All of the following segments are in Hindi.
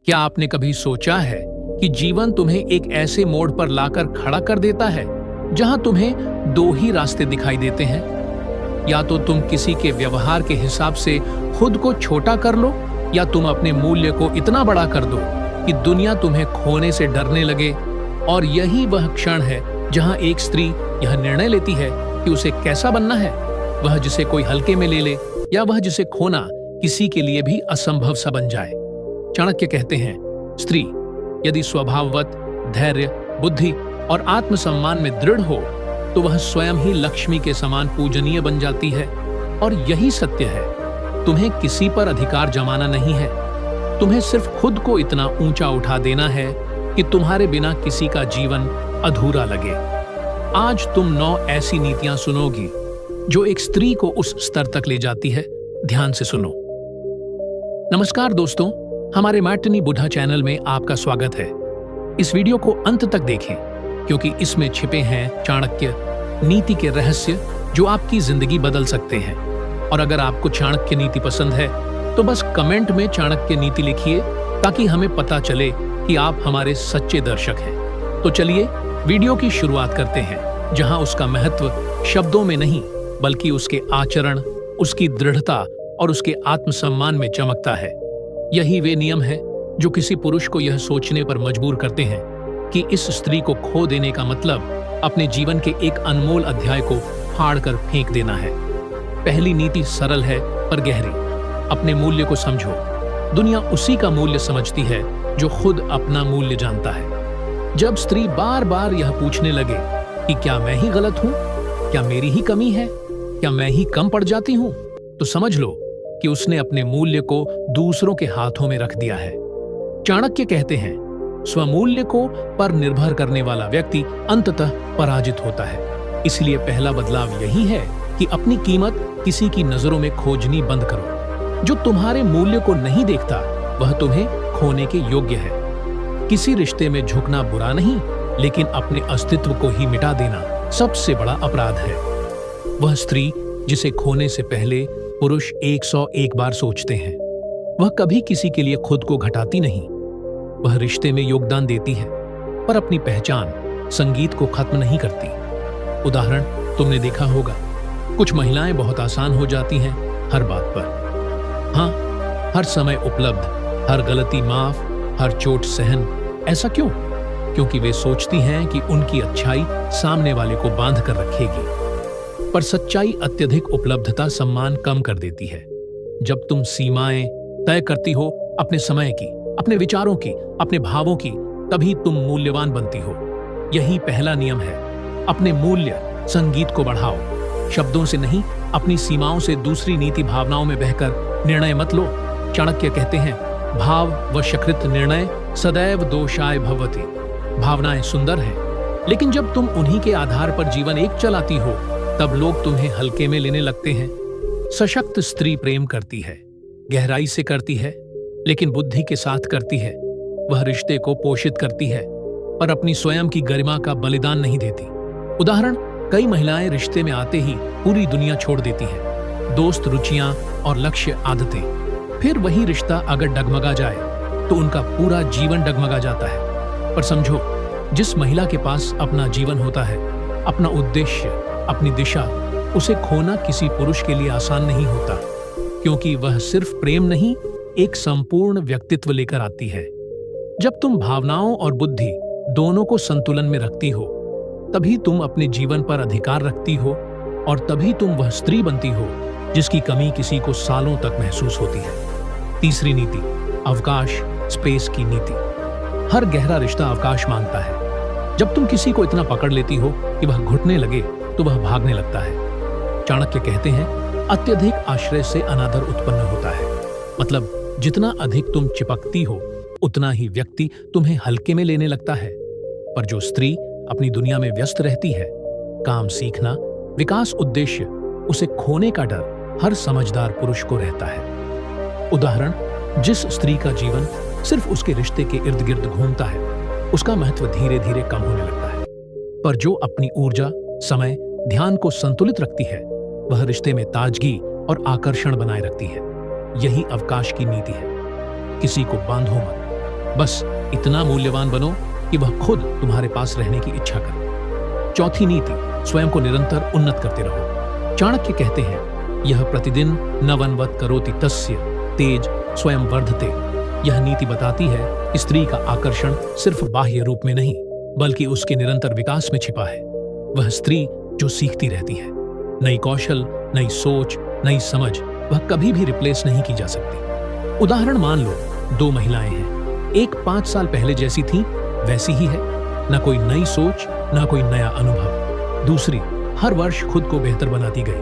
क्या आपने कभी सोचा है कि जीवन तुम्हें एक ऐसे मोड़ पर लाकर खड़ा कर देता है जहां तुम्हें दो ही रास्ते दिखाई देते हैं? या तो तुम किसी के व्यवहार के हिसाब से खुद को छोटा कर लो, या तुम अपने मूल्य को इतना बड़ा कर दो कि दुनिया तुम्हें खोने से डरने लगे। और यही वह क्षण है जहां एक स्त्री यह निर्णय लेती है कि उसे कैसा बनना है, वह जिसे कोई हल्के में ले ले या वह जिसे खोना किसी के लिए भी असंभव सा बन जाए। चाणक्य कहते हैं, स्त्री यदि स्वभाववत धैर्य, बुद्धि और आत्मसम्मान में दृढ़ हो तो वह स्वयं ही लक्ष्मी के समान पूजनीय बन जाती है। और यही सत्य है, तुम्हें किसी पर अधिकार जमाना नहीं है, तुम्हें सिर्फ खुद को इतना ऊंचा उठा देना है कि तुम्हारे बिना किसी का जीवन अधूरा लगे। आज तुम 9 ऐसी नीतियां सुनोगी जो एक स्त्री को उस स्तर तक ले जाती है। ध्यान से सुनो। नमस्कार दोस्तों, हमारे मैटनी बुढ़ा चैनल में आपका स्वागत है। इस वीडियो को अंत तक देखें क्योंकि इसमें छिपे हैं चाणक्य नीति के रहस्य जो आपकी जिंदगी बदल सकते हैं। और अगर आपको चाणक्य नीति पसंद है तो बस कमेंट में चाणक्य नीति लिखिए ताकि हमें पता चले कि आप हमारे सच्चे दर्शक हैं। तो चलिए वीडियो की शुरुआत करते हैं, जहां उसका महत्व शब्दों में नहीं बल्कि उसके आचरण, उसकी दृढ़ता और उसके आत्मसम्मान में चमकता है। यही वे नियम है जो किसी पुरुष को यह सोचने पर मजबूर करते हैं कि इस स्त्री को खो देने का मतलब अपने जीवन के एक अनमोल अध्याय को फाड़ कर फेंक देना है। पहली नीति सरल है पर गहरी। अपने मूल्य को समझो। दुनिया उसी का मूल्य समझती है जो खुद अपना मूल्य जानता है। जब स्त्री बार बार यह पूछने लगे कि क्या मैं ही गलत हूं, क्या मेरी ही कमी है, क्या मैं ही कम पड़ जाती हूं, तो समझ लो कि उसने अपने मूल्य को दूसरों के हाथों में रख दिया है। चाणक्य कहते हैं, स्वमूल्य को पर निर्भर करने वाला व्यक्ति अंततः पराजित होता है। इसलिए पहला बदलाव यही है कि अपनी कीमत किसी की नजरों में खोजनी बंद करो। जो तुम्हारे मूल्य को नहीं देखता वह तुम्हें खोने के योग्य है। किसी रिश्ते में झुकना बुरा नहीं, लेकिन अपने अस्तित्व को ही मिटा देना सबसे बड़ा अपराध है। वह स्त्री जिसे खोने से पहले पुरुष 101 बार सोचते हैं, वह कभी किसी के लिए खुद को घटाती नहीं। वह रिश्ते में योगदान देती है पर अपनी पहचान, संगीत को खत्म नहीं करती। उदाहरण तुमने देखा होगा, कुछ महिलाएं बहुत आसान हो जाती हैं हर बात पर। हाँ, हर समय उपलब्ध, हर गलती माफ, हर चोट सहन। ऐसा क्यों? क्योंकि वे सोचती हैं कि उनकी अच्छाई सामने वाले को बांध कर रखेगी। पर सच्चाई अत्यधिक उपलब्धता सम्मान कम कर देती है। जब तुम सीमाएं तय करती हो अपने समय की, अपने विचारों की, अपने भावों की, तभी तुम मूल्यवान बनती हो। यही पहला नियम है। अपने मूल्य, संगीत को बढ़ाओ। शब्दों से नहीं, अपनी सीमाओं से दूसरी नीति भावनाओं में बहकर निर्णय मत लो। चाणक्य कहते हैं, भाव वशकृत निर्णय सदैव दोषाय भवति। भावनाएं सुंदर हैं, लेकिन जब तुम उन्हीं के आधार पर जीवन एक चलाती हो तब लोग तुम्हें हल्के में लेने लगते हैं। सशक्त स्त्री प्रेम करती है, गहराई से करती है, लेकिन बुद्धि के साथ करती है। वह रिश्ते को पोषित करती है पर अपनी स्वयं की गरिमा का बलिदान नहीं देती। उदाहरण, कई महिलाएं रिश्ते में आते ही पूरी दुनिया छोड़ देती हैं, दोस्त, रुचियां और लक्ष्य, आदतें। फिर वही रिश्ता अगर डगमगा जाए तो उनका पूरा जीवन डगमगा जाता है। पर समझो, जिस महिला के पास अपना जीवन होता है, अपना उद्देश्य, अपनी दिशा, उसे खोना किसी पुरुष के लिए आसान नहीं होता, क्योंकि वह सिर्फ प्रेम नहीं, एक संपूर्ण व्यक्तित्व लेकर आती है। जब तुम भावनाओं और बुद्धि दोनों को संतुलन में रखती हो, तभी तुम अपने जीवन पर अधिकार रखती हो और तभी तुम वह स्त्री बनती हो जिसकी कमी किसी को सालों तक महसूस होती है। तीसरी नीति, अवकाश, स्पेस की नीति। हर गहरा रिश्ता अवकाश मांगता है। जब तुम किसी को इतना पकड़ लेती हो कि वह घुटने लगे तो वह भागने लगता है। चाणक्य कहते हैं, अत्यधिक आश्रय से अनादर उत्पन्न होता है। मतलब जितना अधिक तुम चिपकती हो उतना ही व्यक्ति तुम्हें हल्के में लेने लगता है। पर जो स्त्री अपनी दुनिया में व्यस्त रहती है, काम सीखना, विकास, उद्देश्य, उसे खोने का डर हर समझदार पुरुष को रहता है। उदाहरण, जिस स्त्री का जीवन सिर्फ उसके रिश्ते के इर्द गिर्द घूमता है, उसका महत्व धीरे धीरे कम होने लगता है। पर जो अपनी ऊर्जा, समय, ध्यान को संतुलित रखती है, वह रिश्ते में ताजगी और आकर्षण बनाए रखती है। यही अवकाश की नीति है। किसी को बांधो मत, बस इतना मूल्यवान बनो कि वह खुद तुम्हारे पास रहने की इच्छा करे। चौथी नीति, स्वयं को निरंतर उन्नत करते रहो। चाणक्य कहते हैं, यह प्रतिदिन नवनवत करोति तस्य तेज स्वयं वर्धते। यह नीति बताती है कि स्त्री का आकर्षण सिर्फ बाह्य रूप में नहीं, बल्कि उसके निरंतर विकास में छिपा है। वह स्त्री जो सीखती रहती है, नई कौशल, नई सोच, नई समझ, वह कभी भी रिप्लेस नहीं की जा सकती। उदाहरण मान लो, दो महिलाएं हैं, एक 5 साल पहले जैसी थी वैसी ही है, न कोई नई सोच, न कोई नया अनुभव। दूसरी हर वर्ष खुद को बेहतर बनाती गई,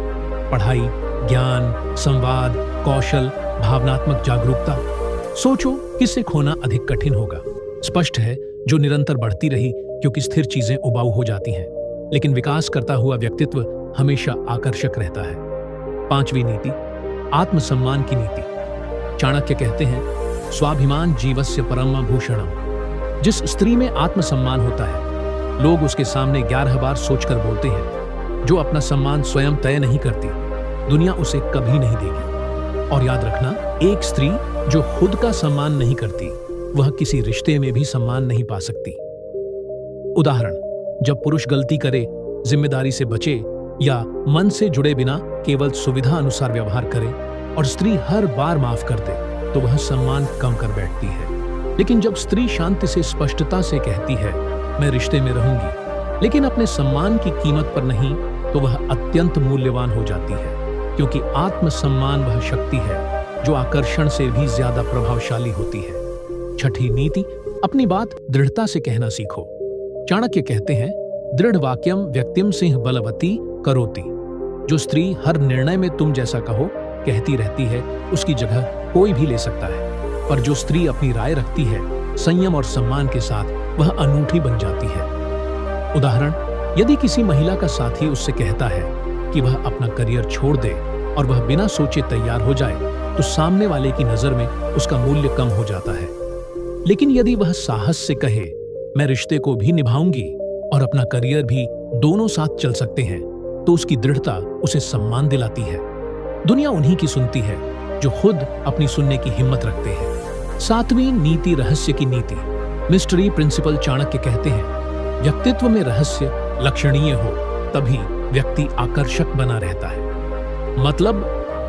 पढ़ाई, ज्ञान, संवाद, कौशल, भावनात्मक जागरूकता। सोचो किसे खोना अधिक कठिन होगा। स्पष्ट है, जो निरंतर बढ़ती रही, क्योंकि स्थिर चीजें उबाऊ हो जाती हैं, लेकिन विकास करता हुआ व्यक्तित्व हमेशा आकर्षक रहता है। पांचवी नीति, आत्मसम्मान की नीति। चाणक्य कहते हैं, स्वाभिमान जीवस्य परम भूषणम। जिस स्त्री में आत्मसम्मान होता है, लोग उसके सामने 11 बार सोचकर बोलते हैं। जो अपना सम्मान स्वयं तय नहीं करती, दुनिया उसे कभी नहीं देगी। और याद रखना, एक स्त्री जो खुद का सम्मान नहीं करती, वह किसी रिश्ते में भी सम्मान नहीं पा सकती। उदाहरण, जब पुरुष गलती करे, जिम्मेदारी से बचे या मन से जुड़े बिना केवल सुविधा अनुसार व्यवहार करे और स्त्री हर बार माफ कर दे, तो वह सम्मान कम कर बैठती है। लेकिन जब स्त्री शांति से, स्पष्टता से कहती है, मैं रिश्ते में रहूंगी, लेकिन अपने सम्मान की कीमत पर नहीं, तो वह अत्यंत मूल्यवान हो जाती है, क्योंकि आत्मसम्मान वह शक्ति है जो आकर्षण से भी ज्यादा प्रभावशाली होती है। छठी नीति, अपनी बात दृढ़ता से कहना सीखो। चाणक्य कहते हैं, दृढ़ वाक्यम व्यक्तिम सिंह बलवती करोति। जो स्त्री हर निर्णय में तुम जैसा कहो कहती रहती है, उसकी जगह कोई भी ले सकता है। पर जो स्त्री अपनी राय रखती है, संयम और सम्मान के साथ, वह अनूठी बन जाती है। उदाहरण, यदि किसी महिला का साथी उससे कहता है कि वह अपना करियर छोड़ दे और वह बिना सोचे तैयार हो जाए, तो सामने वाले की नजर में उसका मूल्य कम हो जाता है। लेकिन यदि वह साहस से कहे, मैं रिश्ते को भी निभाऊंगी और अपना करियर भी, दोनों साथ चल सकते हैं, तो उसकी दृढ़ता उसे सम्मान दिलाती है। दुनिया उन्हीं की सुनती है जो खुद अपनी सुनने की हिम्मत रखते हैं। सातवीं नीति, रहस्य की नीति, मिस्ट्री प्रिंसिपल। चाणक्य कहते हैं, व्यक्तित्व में रहस्य लक्षणीय हो, तभी व्यक्ति आकर्षक बना रहता है। मतलब,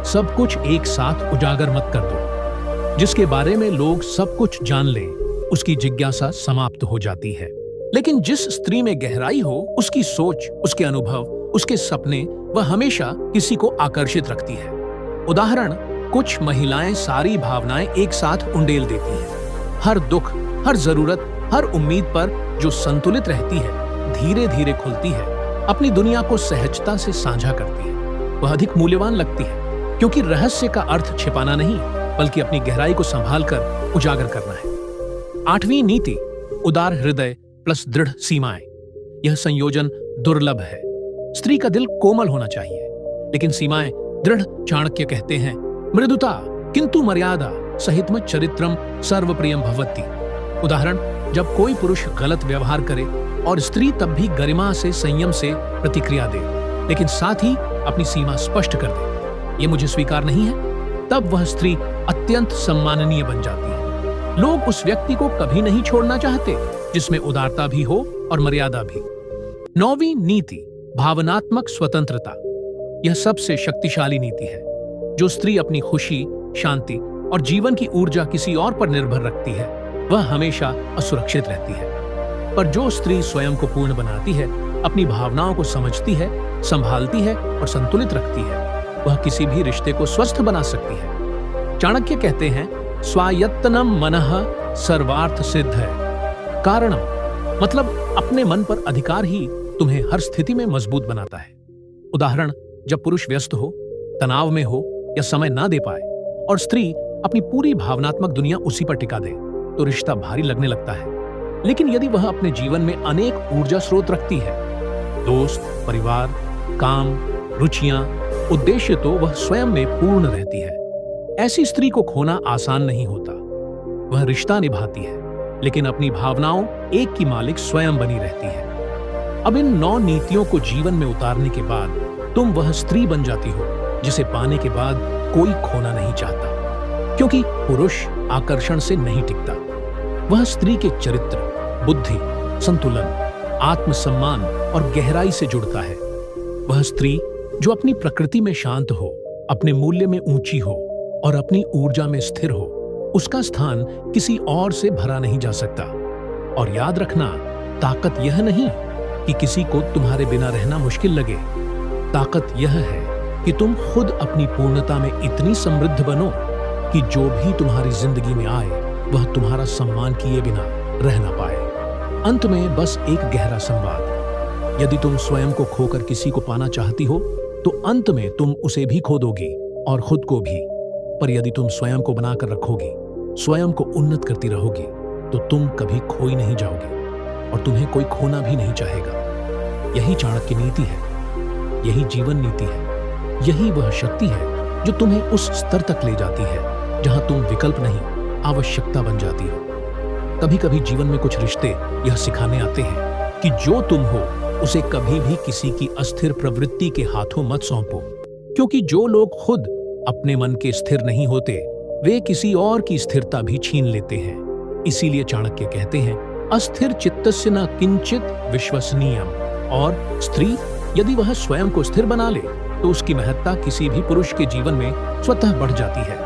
सब कुछ एक साथ उजागर मत कर दो। जिसके बारे में लोग सब कुछ जान लें, उसकी जिज्ञासा समाप्त हो जाती है। लेकिन जिस स्त्री में गहराई हो, उसकी सोच, उसके अनुभव, उसके सपने, वह हमेशा किसी को आकर्षित रखती है। उदाहरण, कुछ महिलाएं सारी भावनाएं एक साथ उंडेल देती हैं। हर दुख, हर जरूरत, हर उम्मीद पर जो संतुलित रहती है, धीरे धीरे खुलती है, अपनी दुनिया को सहजता से साझा करती है। वह अधिक मूल्यवान लगती है, क्योंकि रहस्य का अर्थ छिपाना नहीं, बल्कि अपनी गहराई को संभाल कर उजागर करना है। आठवीं नीति, उदार हृदय प्लस दृढ़ सीमाएं। यह संयोजन दुर्लभ है। स्त्री का दिल कोमल होना चाहिए, लेकिन सीमाएं दृढ़। चाणक्य कहते हैं, मृदुता किंतु मर्यादा सहितम चरित्रम सर्वप्रियम भवति। उदाहरण, जब कोई पुरुष गलत व्यवहार करे और स्त्री तब भी गरिमा से, संयम से प्रतिक्रिया दे, लेकिन साथ ही अपनी सीमा स्पष्ट कर दे, ये मुझे स्वीकार नहीं है, तब वह स्त्री अत्यंत सम्माननीय बन जाती है। लोग उस व्यक्ति को कभी नहीं छोड़ना चाहते जिसमें उदारता भी हो और मर्यादा भी। नौवीं नीति, भावनात्मक स्वतंत्रता। यह सबसे शक्तिशाली नीति है। जो स्त्री अपनी खुशी, शांति और जीवन की ऊर्जा किसी और पर निर्भर रखती है, वह हमेशा असुरक्षित रहती है। पर जो स्त्री स्वयं को पूर्ण बनाती है, अपनी भावनाओं को समझती है, संभालती है और संतुलित रखती है, वह किसी भी रिश्ते को स्वस्थ बना सकती है। चाणक्य कहते हैं, स्वायत्तनम मनः सर्वार्थ सिद्ध है। कारणम मतलब अपने मन पर अधिकार ही तुम्हें हर स्थिति में मजबूत बनाता है। उदाहरण, जब पुरुष व्यस्त हो, तनाव में हो या समय ना दे पाए और स्त्री अपनी पूरी भावनात्मक दुनिया उसी पर टिका दे, तो रिश्ता भारी लगने लगता है। लेकिन यदि वह अपने जीवन में अनेक ऊर्जा स्रोत रखती है, दोस्त, परिवार, काम, रुचियां, उद्देश्य, तो वह स्वयं में पूर्ण रहती है। ऐसी स्त्री को खोना आसान नहीं होता। वह रिश्ता निभाती है, लेकिन अपनी भावनाओं एक की मालिक स्वयं बनी रहती है। अब इन 9 नीतियों को जीवन में उतारने के बाद तुम वह स्त्री बन जाती हो जिसे पाने के बाद कोई खोना नहीं चाहता, क्योंकि पुरुष आकर्षण से नहीं टिकता, वह स्त्री के चरित्र, बुद्धि, संतुलन, आत्मसम्मान और गहराई से जुड़ता है। वह स्त्री जो अपनी प्रकृति में शांत हो, अपने मूल्य में ऊंची हो और अपनी ऊर्जा में स्थिर हो, उसका स्थान किसी और से भरा नहीं जा सकता। और याद रखना, ताकत यह नहीं कि किसी को तुम्हारे बिना रहना मुश्किल लगे। ताकत यह है कि तुम खुद अपनी पूर्णता में इतनी समृद्ध बनो कि जो भी तुम्हारी जिंदगी में आए वह तुम्हारा सम्मान किए बिना रह ना पाए। अंत में बस एक गहरा संवाद। यदि तुम स्वयं को खोकर किसी को पाना चाहती हो तो अंत में तुम उसे भी खो दोगी और खुद को भी। पर यदि तुम स्वयं को बनाकर रखोगी, स्वयं को उन्नत करती रहोगी, तो तुम कभी खोई नहीं जाओगी और तुम्हें कोई खोना भी नहीं चाहेगा। यही चाणक्य नीति है, यही जीवन नीति है, यही वह शक्ति है जो तुम्हें उस स्तर तक ले जाती है जहां तुम विकल्प नहीं, आवश्यकता बन जाती हो। कभी कभी जीवन में कुछ रिश्ते यह सिखाने आते हैं कि जो तुम हो उसे कभी भी किसी की अस्थिर प्रवृत्ति के हाथों मत सौंपो, क्योंकि जो लोग खुद अपने मन के स्थिर नहीं होते वे किसी और की स्थिरता भी छीन लेते हैं। इसीलिए चाणक्य कहते हैं, अस्थिर चित्तस्य न किंचित विश्वसनीयम। और स्त्री यदि वह स्वयं को स्थिर बना ले तो उसकी महत्ता किसी भी पुरुष के जीवन में स्वतः बढ़ जाती है,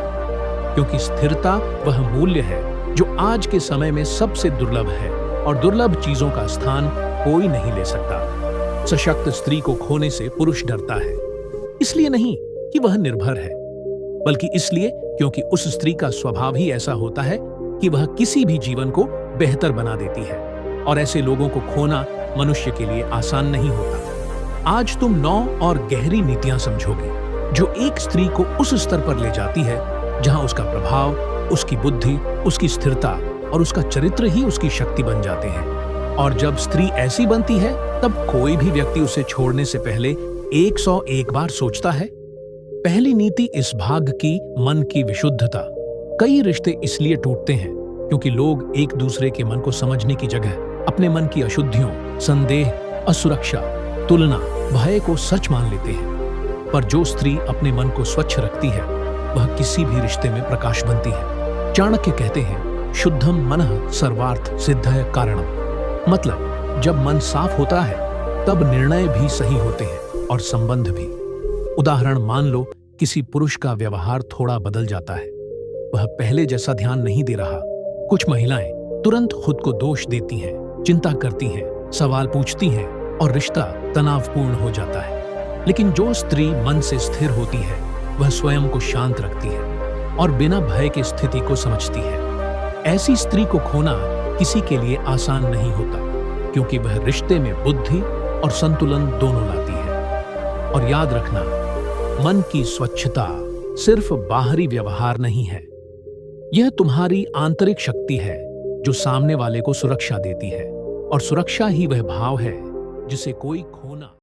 क्योंकि स्थिरता वह मूल्य है जो आज के समय में सबसे दुर्लभ है और दुर्लभ चीजों का स्थान कोई नहीं ले सकता। सशक्त स्त्री को खोने से पुरुष डरता है, इसलिए नहीं कि वह निर्भर है, बल्कि इसलिए क्योंकि उस स्त्री का स्वभाव ही ऐसा होता है कि वह किसी भी जीवन को बेहतर बना देती है। और ऐसे लोगों को खोना मनुष्य के लिए आसान नहीं होता। आज तुम 9 और गहरी नीतियां समझोगे जो एक स्त्री को उस स्तर पर ले जाती है जहां उसका प्रभाव, उसकी बुद्धि, उसकी स्थिरता और उसका चरित्र ही उसकी शक्ति बन जाते हैं। और जब स्त्री ऐसी बनती है तब कोई भी व्यक्ति उसे छोड़ने से पहले 101 बार सोचता है। पहली नीति इस भाग की मन की विशुद्धता। कई रिश्ते इसलिए टूटते हैं क्योंकि लोग एक दूसरे के मन को समझने की जगह अपने मन की अशुद्धियों, संदेह, असुरक्षा, तुलना, भय को सच मान लेते हैं। पर जो स्त्री अपने मन को स्वच्छ रखती है वह किसी भी रिश्ते में प्रकाश बनती है। चाणक्य कहते हैं, शुद्धम मनः सर्वार्थ सिद्धय कारणम। मतलब जब मन साफ होता है तब निर्णय भी सही होते हैं और संबंध भी। उदाहरण मान लो, किसी पुरुष का व्यवहार थोड़ा बदल जाता है, वह पहले जैसा ध्यान नहीं दे रहा। कुछ महिलाएं तुरंत खुद को दोष देती हैं, चिंता करती हैं, सवाल पूछती हैं और रिश्ता तनावपूर्ण हो जाता है। लेकिन जो स्त्री मन से स्थिर होती है वह स्वयं को शांत रखती है और बिना भय की स्थिति को समझती है। ऐसी स्त्री को खोना किसी के लिए आसान नहीं होता, क्योंकि वह रिश्ते में बुद्धि और संतुलन दोनों लाती है। और याद रखना, मन की स्वच्छता सिर्फ बाहरी व्यवहार नहीं है, यह तुम्हारी आंतरिक शक्ति है जो सामने वाले को सुरक्षा देती है। और सुरक्षा ही वह भाव है जिसे कोई खोना